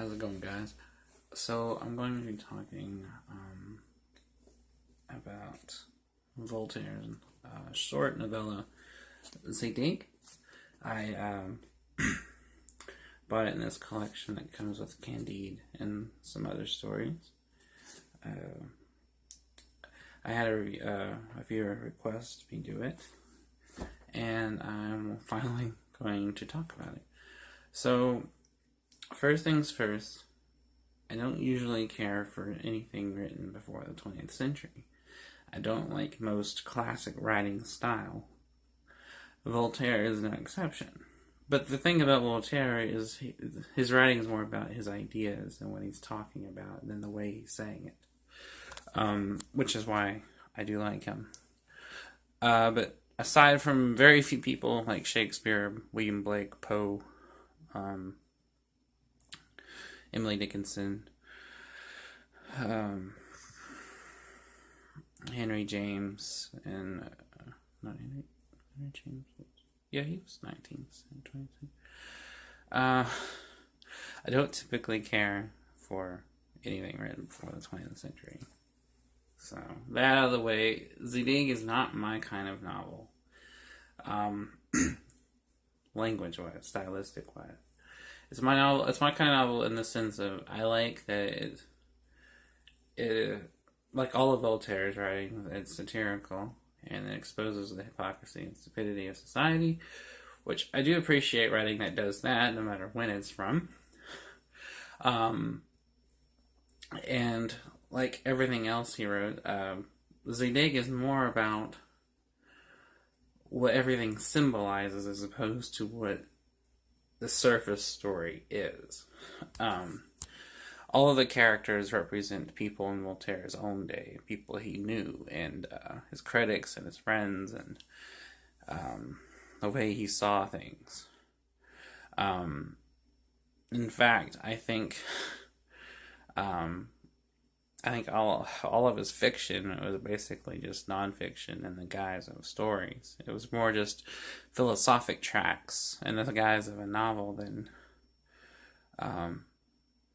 How's it going, guys? So, I'm going to be talking about Voltaire's short novella, Zadig. I bought it in this collection that comes with Candide and some other stories. Uh, I had a viewer request me do it, and I'm finally going to talk about it. So, first things first, I don't usually care for anything written before the 20th century. I don't like most classic writing style. Voltaire is an exception. But the thing about Voltaire is his writing is more about his ideas and what he's talking about than the way he's saying it. Which is why I do like him. But aside from very few people like Shakespeare, William Blake, Poe, Emily Dickinson, Henry James, and not Henry James. Yeah, he was 19th century. I don't typically care for anything written before the 20th century. So, that out of the way, Zadig is not my kind of novel. Language-wise, stylistic-wise. It's my novel. It's my kind of novel in the sense of I like that it like all of Voltaire's writing, it's satirical and it exposes the hypocrisy and stupidity of society, which I do appreciate writing that does that, no matter when it's from. And like everything else he wrote, Zadig is more about what everything symbolizes as opposed to what the surface story is. All of the characters represent people in Voltaire's own day, people he knew, and his critics and his friends, and the way he saw things. In fact, I think all of his fiction was basically just nonfiction in the guise of stories. It was more just philosophic tracts in the guise of a novel than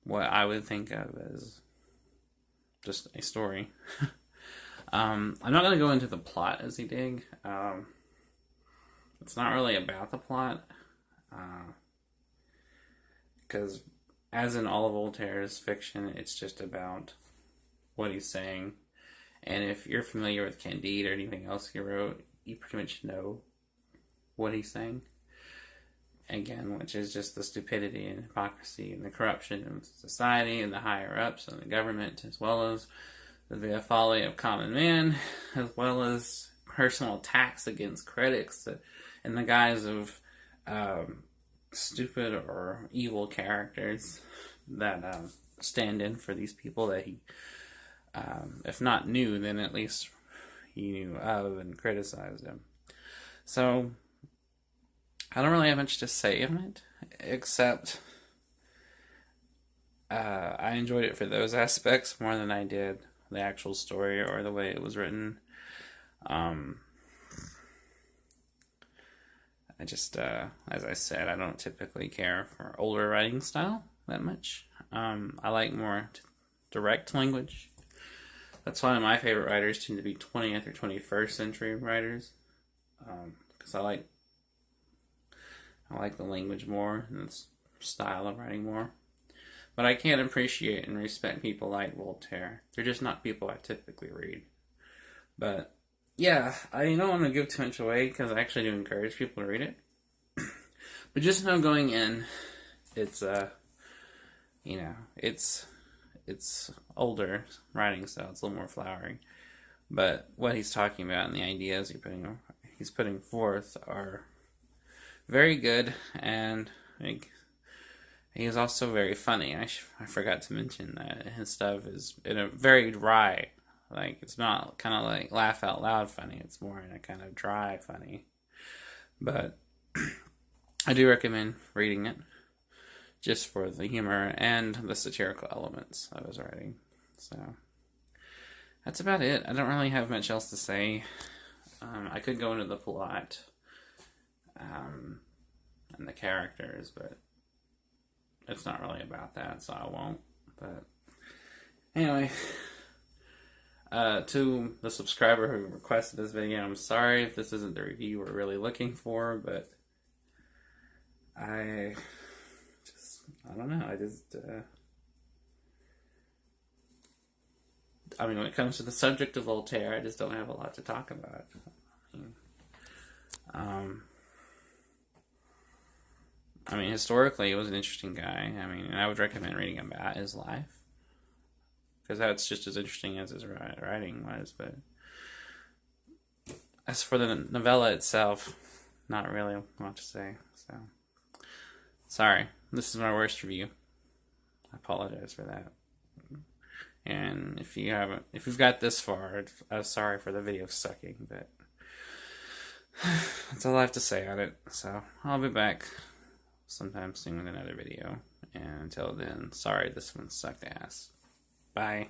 what I would think of as just a story. I'm not going to go into the plot as he did. It's not really about the plot. Because as in all of Voltaire's fiction, it's just about what he's saying. And if you're familiar with Candide or anything else he wrote, you pretty much know what he's saying. Again, which is just the stupidity and hypocrisy and the corruption of society and the higher-ups and the government, as well as the folly of common man, as well as personal attacks against critics in the guise of stupid or evil characters that stand in for these people that he, if not knew, then at least he knew of and criticized them. So, I don't really have much to say on it, except I enjoyed it for those aspects more than I did the actual story or the way it was written. I just, as I said, I don't typically care for older writing style that much. I like more direct language. That's why my favorite writers tend to be 20th or 21st century writers, because I like the language more and the style of writing more. But I can't appreciate and respect people like Voltaire. They're just not people I typically read. But yeah, I don't want to give too much away because I actually do encourage people to read it. But just know going in, it's it's older writing style. It's a little more flowery. But what he's talking about and the ideas he's putting forth are very good, and he is also very funny. I forgot to mention that his stuff is in a very dry, like it's not kind of like laugh out loud funny. It's more in a kind of dry funny. But I do recommend reading it just for the humor and the satirical elements of his writing. So that's about it. I don't really have much else to say. I could go into the plot. And the characters, but it's not really about that, so I won't. But anyway, to the subscriber who requested this video, I'm sorry if this isn't the review we're really looking for, but I don't know. I mean, when it comes to the subject of Voltaire, I just don't have a lot to talk about. I mean, historically, he was an interesting guy. I mean, and I would recommend reading about his life, because that's just as interesting as his writing was. But as for the novella itself, not really much to say. So, sorry. This is my worst review. I apologize for that. And if you've got this far, I'm sorry for the video sucking, but that's all I have to say on it. So, I'll be back sometime soon with another video. And until then, sorry this one sucked ass. Bye.